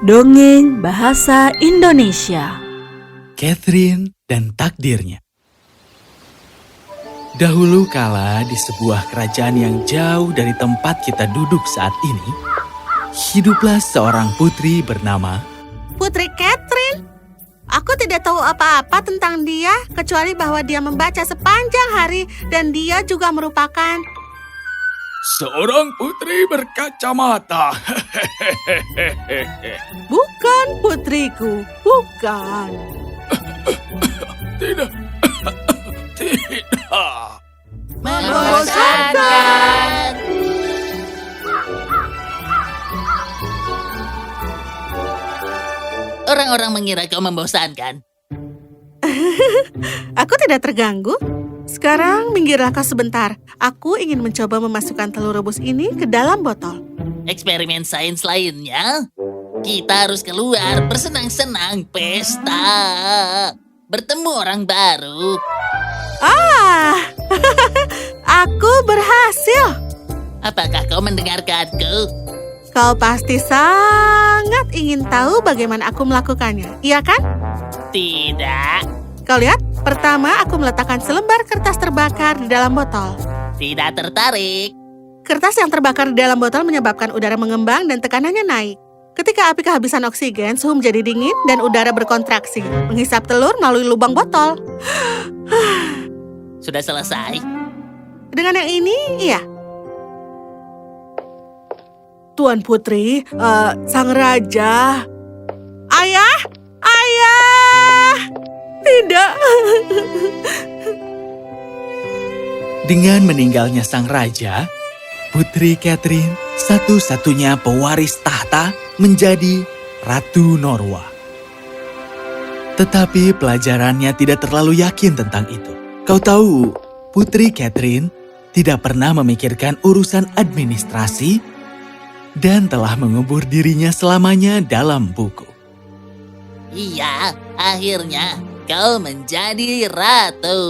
Dongeng Bahasa Indonesia. Catherine dan takdirnya. Dahulu kala di sebuah kerajaan yang jauh dari tempat kita duduk saat ini, hiduplah seorang putri bernama Putri Catherine. Aku tidak tahu apa-apa tentang dia, kecuali bahwa dia membaca sepanjang hari dan dia juga merupakan... seorang putri berkacamata. Bukan putriku, bukan. Tidak. Tidak. Membosankan. Orang-orang mengira kau membosankan. Aku tidak terganggu. Sekarang minggirlah kau sebentar. Aku ingin mencoba memasukkan telur rebus ini ke dalam botol. Eksperimen sains lainnya, kita harus keluar bersenang-senang pesta. Bertemu orang baru. Aku berhasil. Apakah kau mendengarkanku? Kau pasti sangat ingin tahu bagaimana aku melakukannya, iya kan? Tidak, Kau lihat, pertama aku meletakkan selembar kertas terbakar di dalam botol. tidak tertarik. Kertas yang terbakar di dalam botol menyebabkan udara mengembang dan tekanannya naik. Ketika api kehabisan oksigen, suhu menjadi dingin dan udara berkontraksi, menghisap telur melalui lubang botol. Sudah selesai. Dengan yang ini, iya. Tuan Putri, sang raja. Ayah! Ayah! Tidak. Dengan meninggalnya sang raja, Putri Catherine satu-satunya pewaris tahta menjadi Ratu Norwa. Tetapi pelajarannya tidak terlalu yakin tentang itu. Kau tahu, Putri Catherine tidak pernah memikirkan urusan administrasi dan telah mengubur dirinya selamanya dalam buku. Iya, akhirnya kau menjadi ratu.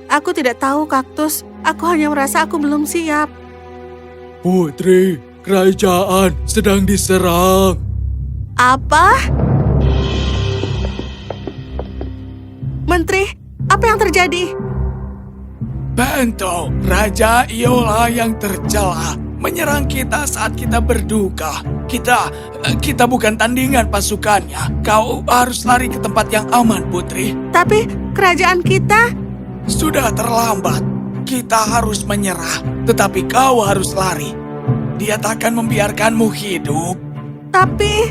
Aku tidak tahu, Kaktus. Aku hanya merasa aku belum siap. Putri, kerajaan sedang diserang. Apa? Menteri, apa yang terjadi? Bento, Raja Iola yang tercela menyerang kita saat kita berduka. Kita bukan tandingan pasukannya. Kau harus lari ke tempat yang aman, Putri. Tapi kerajaan kita... Sudah terlambat. Kita harus menyerah, tetapi kau harus lari. Dia takkan membiarkanmu hidup. Tapi...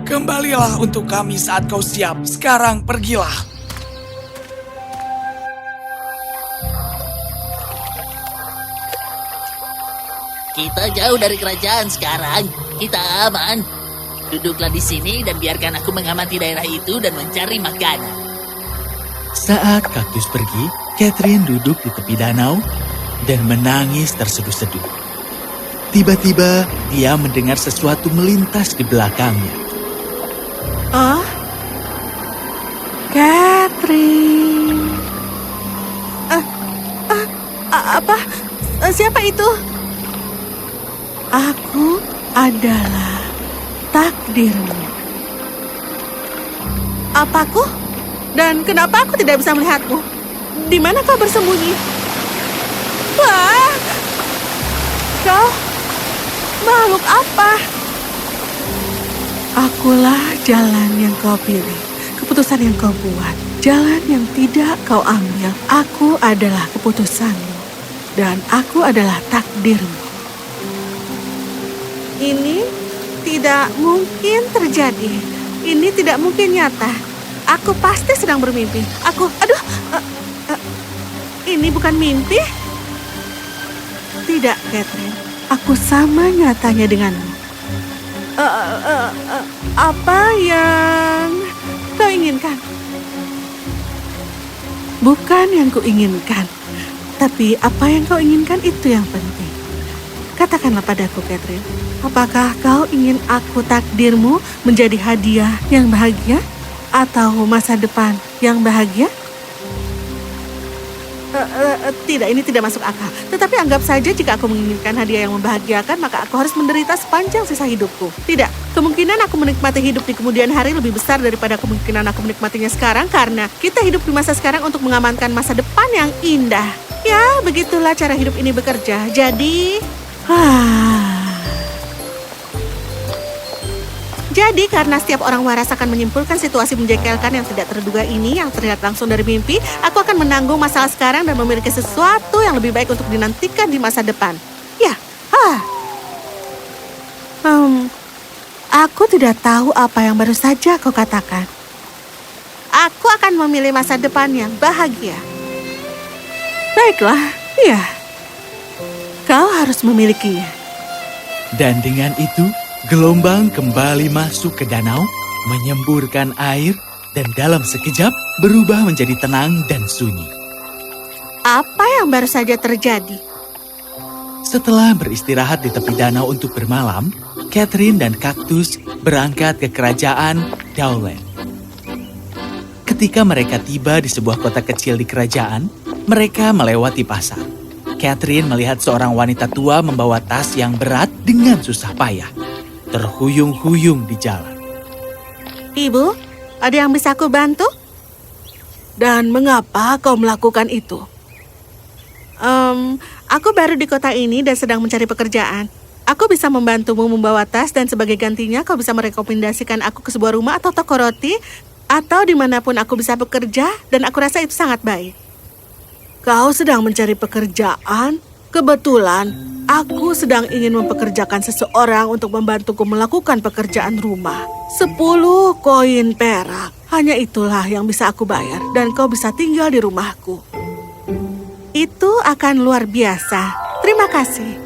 Kembalilah untuk kami saat kau siap. Sekarang pergilah. Kita jauh dari kerajaan sekarang. Kita aman. Duduklah di sini dan biarkan aku mengamati daerah itu dan mencari makanan. Saat kaktus pergi, Catherine duduk di tepi danau dan menangis terseduh-seduh. Tiba-tiba, dia mendengar sesuatu melintas di belakangnya. Catherine... apa? Siapa itu? Aku adalah takdirmu. Apaku? Dan kenapa aku tidak bisa melihatmu? Di mana kau bersembunyi? Wah! Kau makhluk apa? Akulah jalan yang kau pilih, keputusan yang kau buat, jalan yang tidak kau ambil. Aku adalah keputusanmu, dan aku adalah takdirmu. Ini tidak mungkin terjadi. Ini tidak mungkin nyata. Aku pasti sedang bermimpi. Ini bukan mimpi? Tidak, Catherine. Aku sama nyatanya denganmu. Apa yang kau inginkan? Bukan yang kuinginkan, tapi apa yang kau inginkan itu yang penting. Katakanlah padaku, Catherine. Apakah kau ingin aku takdirmu menjadi hadiah yang bahagia? Atau masa depan yang bahagia? Tidak, ini tidak masuk akal. Tetapi anggap saja jika aku menginginkan hadiah yang membahagiakan, maka aku harus menderita sepanjang sisa hidupku. Tidak, kemungkinan aku menikmati hidup di kemudian hari lebih besar daripada kemungkinan aku menikmatinya sekarang karena kita hidup di masa sekarang untuk mengamankan masa depan yang indah. Ya, begitulah cara hidup ini bekerja. Jadi... Jadi karena setiap orang waras akan menyimpulkan situasi menjengkelkan yang tidak terduga ini yang terlihat langsung dari mimpi, aku akan menanggung masalah sekarang dan memiliki sesuatu yang lebih baik untuk dinantikan di masa depan. Ya, aku tidak tahu apa yang baru saja kau katakan. Aku akan memilih masa depan yang bahagia. Baiklah, ya. Kau harus memilikinya. Dan dengan itu, gelombang kembali masuk ke danau, menyemburkan air, dan dalam sekejap berubah menjadi tenang dan sunyi. Apa yang baru saja terjadi? Setelah beristirahat di tepi danau untuk bermalam, Catherine dan Kaktus berangkat ke kerajaan Dowland. Ketika mereka tiba di sebuah kota kecil di kerajaan, mereka melewati pasar. Catherine melihat seorang wanita tua membawa tas yang berat dengan susah payah, terhuyung-huyung di jalan. Ibu, ada yang bisa aku bantu? Dan mengapa kau melakukan itu? Aku baru di kota ini dan sedang mencari pekerjaan. Aku bisa membantumu membawa tas dan sebagai gantinya kau bisa merekomendasikan aku ke sebuah rumah atau toko roti atau dimanapun aku bisa bekerja dan aku rasa itu sangat baik. Kau sedang mencari pekerjaan? Kebetulan, aku sedang ingin mempekerjakan seseorang untuk membantuku melakukan pekerjaan rumah. 10 koin perak. Hanya itulah yang bisa aku bayar dan kau bisa tinggal di rumahku. Itu akan luar biasa. Terima kasih.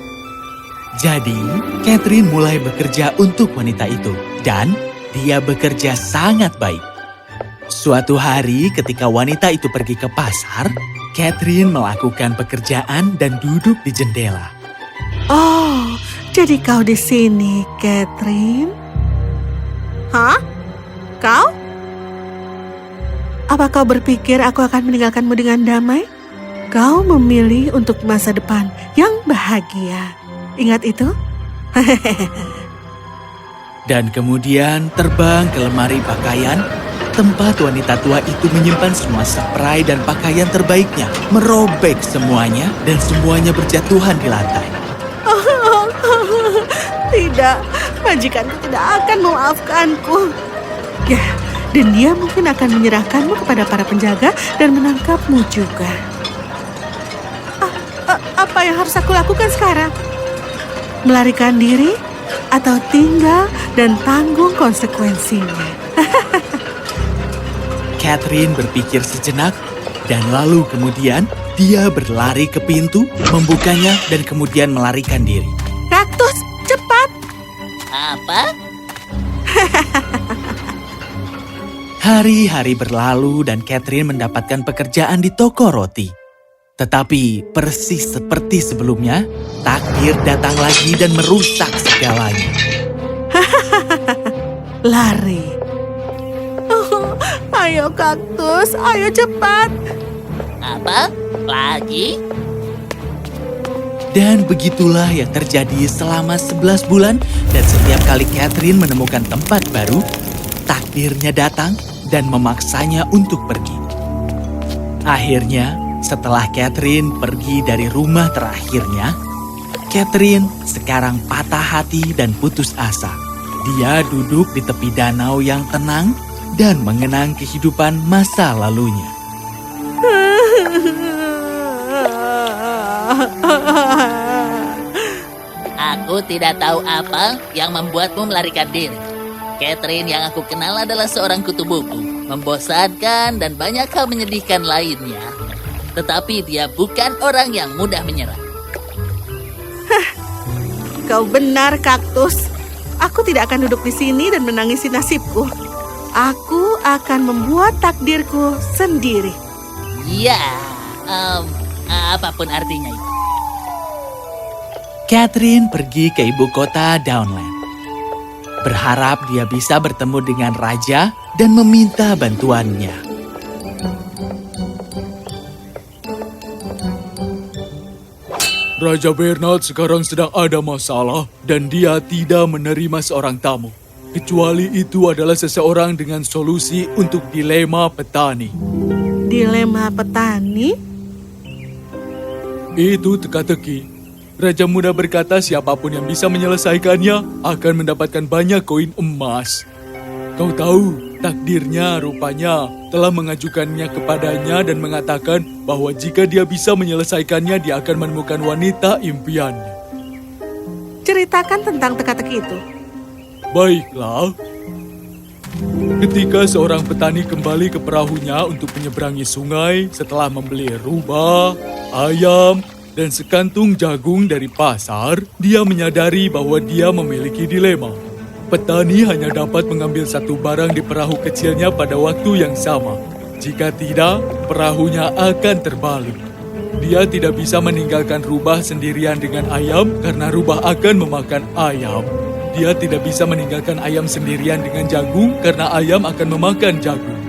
Jadi, Catherine mulai bekerja untuk wanita itu, dan dia bekerja sangat baik. Suatu hari ketika wanita itu pergi ke pasar, Catherine melakukan pekerjaan dan duduk di jendela. Oh, jadi kau di sini, Catherine? Hah? Kau? Apa kau berpikir aku akan meninggalkanmu dengan damai? Kau memilih untuk masa depan yang bahagia. Ingat itu? Dan kemudian terbang ke lemari pakaian, tempat wanita tua itu menyimpan semua spray dan pakaian terbaiknya, merobek semuanya, dan semuanya berjatuhan di lantai. Tidak, majikanku tidak akan memaafkanku. Ya, dan dia mungkin akan menyerahkanmu kepada para penjaga dan menangkapmu juga. Apa yang harus aku lakukan sekarang? Melarikan diri atau tinggal dan tanggung konsekuensinya? Catherine berpikir sejenak, dan lalu kemudian dia berlari ke pintu, membukanya, dan kemudian melarikan diri. Kaktus, cepat! Apa? Hari-hari berlalu dan Catherine mendapatkan pekerjaan di toko roti. Tetapi persis seperti sebelumnya, takdir datang lagi dan merusak segalanya. Lari. Oh, ayo kaktus, ayo cepat. Apa? Lagi? Dan begitulah yang terjadi selama 11 bulan dan setiap kali Catherine menemukan tempat baru, takdirnya datang dan memaksanya untuk pergi. Akhirnya, setelah Catherine pergi dari rumah terakhirnya, Catherine sekarang patah hati dan putus asa. Dia duduk di tepi danau yang tenang dan mengenang kehidupan masa lalunya. Aku tidak tahu apa yang membuatmu melarikan diri. Catherine yang aku kenal adalah seorang kutu buku, membosankan dan banyak hal menyedihkan lainnya. Tetapi dia bukan orang yang mudah menyerah. Kau benar, kaktus. Aku tidak akan duduk di sini dan menangisi nasibku. Aku akan membuat takdirku sendiri. Ya, apapun artinya itu. Catherine pergi ke ibu kota Downland, berharap dia bisa bertemu dengan raja dan meminta bantuannya. Raja Bernard sekarang sedang ada masalah dan dia tidak menerima seorang tamu. Kecuali itu adalah seseorang dengan solusi untuk dilema petani. Dilema petani? Itu teka-teki. Raja Muda berkata siapapun yang bisa menyelesaikannya akan mendapatkan banyak koin emas. Kau tahu, takdirnya rupanya telah mengajukannya kepadanya dan mengatakan bahwa jika dia bisa menyelesaikannya, dia akan menemukan wanita impiannya. Ceritakan tentang teka-teki itu. Baiklah. Ketika seorang petani kembali ke perahunya untuk menyeberangi sungai setelah membeli rubah, ayam, dan sekantung jagung dari pasar, dia menyadari bahwa dia memiliki dilema. Petani hanya dapat mengambil satu barang di perahu kecilnya pada waktu yang sama. Jika tidak, perahunya akan terbalik. Dia tidak bisa meninggalkan rubah sendirian dengan ayam karena rubah akan memakan ayam. Dia tidak bisa meninggalkan ayam sendirian dengan jagung karena ayam akan memakan jagung.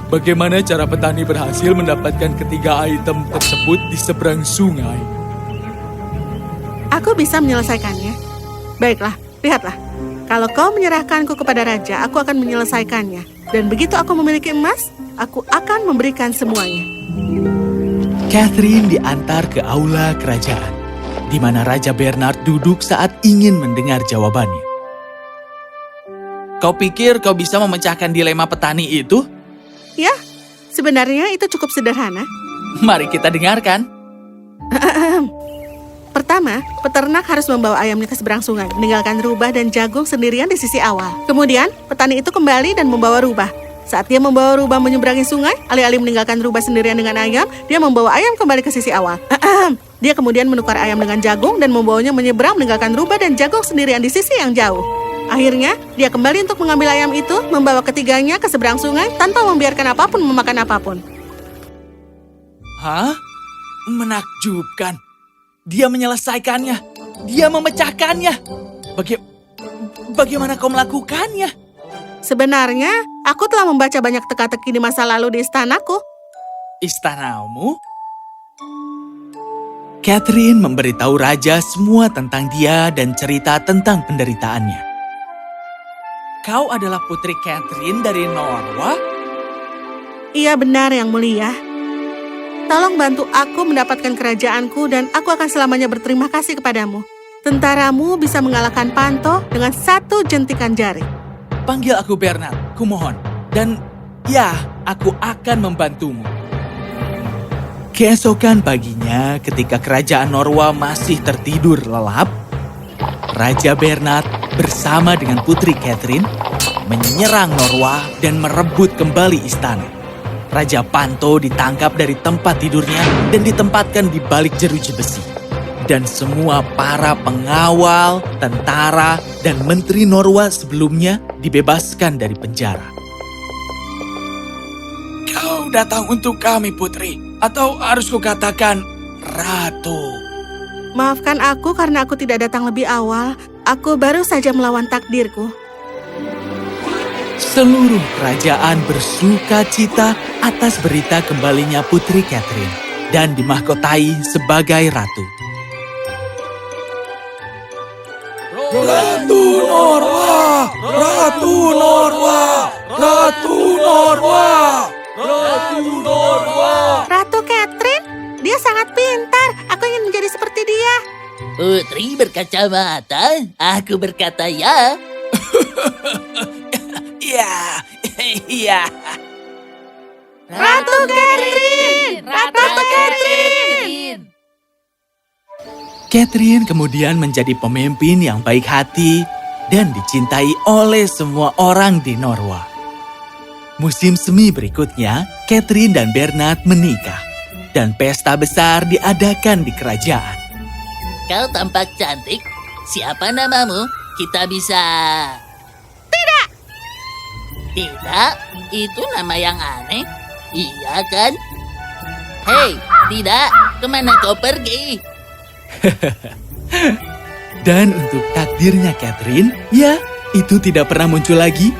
Bagaimana cara petani berhasil mendapatkan ketiga item tersebut di seberang sungai? Aku bisa menyelesaikannya. Baiklah, lihatlah. Kalau kau menyerahkanku kepada raja, aku akan menyelesaikannya. Dan begitu aku memiliki emas, aku akan memberikan semuanya. Catherine diantar ke aula kerajaan, di mana Raja Bernard duduk saat ingin mendengar jawabannya. Kau pikir kau bisa memecahkan dilema petani itu? Ya, sebenarnya itu cukup sederhana. Mari kita dengarkan. Pertama, peternak harus membawa ayamnya ke seberang sungai, meninggalkan rubah dan jagung sendirian di sisi awal. Kemudian, petani itu kembali dan membawa rubah. Saat dia membawa rubah menyeberangi sungai, alih-alih meninggalkan rubah sendirian dengan ayam, dia membawa ayam kembali ke sisi awal. Dia kemudian menukar ayam dengan jagung dan membawanya menyeberang meninggalkan rubah dan jagung sendirian di sisi yang jauh. Akhirnya, dia kembali untuk mengambil ayam itu, membawa ketiganya ke seberang sungai tanpa membiarkan apapun memakan apapun. Hah? Menakjubkan. Dia menyelesaikannya. Dia memecahkannya. Bagaimana kau melakukannya? Sebenarnya, aku telah membaca banyak teka-teki di masa lalu di istanaku. Istanamu? Catherine memberitahu raja semua tentang dia dan cerita tentang penderitaannya. Kau adalah putri Catherine dari Norwa? Iya benar, Yang Mulia. Tolong bantu aku mendapatkan kerajaanku dan aku akan selamanya berterima kasih kepadamu. Tentaramu bisa mengalahkan Panto dengan satu jentikan jari. Panggil aku Bernard, kumohon. Dan ya, aku akan membantumu. Keesokan paginya, ketika kerajaan Norwa masih tertidur lelap, Raja Bernard bersama dengan Putri Catherine menyerang Norwa dan merebut kembali istana. Raja Panto ditangkap dari tempat tidurnya dan ditempatkan di balik jeruji besi. Dan semua para pengawal, tentara, dan menteri Norwa sebelumnya dibebaskan dari penjara. Kau datang untuk kami, Putri. Atau harus kukatakan, Ratu. Maafkan aku karena aku tidak datang lebih awal. Aku baru saja melawan takdirku. Seluruh kerajaan bersuka cita atas berita kembalinya Putri Catherine dan dimahkotai sebagai ratu. Ratu Norwa! Ratu Norwa! Ratu Norwa! Ratu Norwa! Ratu Catherine, dia sangat pintar. Aku ingin menjadi seperti dia. Putri berkacamata, aku berkata ya. Iya, iya. Ratu Catherine! Ratu Catherine! Catherine kemudian menjadi pemimpin yang baik hati dan dicintai oleh semua orang di Norwa. Musim semi berikutnya, Catherine dan Bernard menikah, dan pesta besar diadakan di kerajaan. Kau tampak cantik. Siapa namamu? Kita bisa... Tidak, itu nama yang aneh. Iya kan? Hei, tidak. Kemana kau pergi? Dan untuk takdirnya Catherine, ya, itu tidak pernah muncul lagi.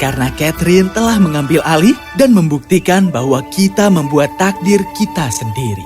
Karena Catherine telah mengambil alih dan membuktikan bahwa kita membuat takdir kita sendiri.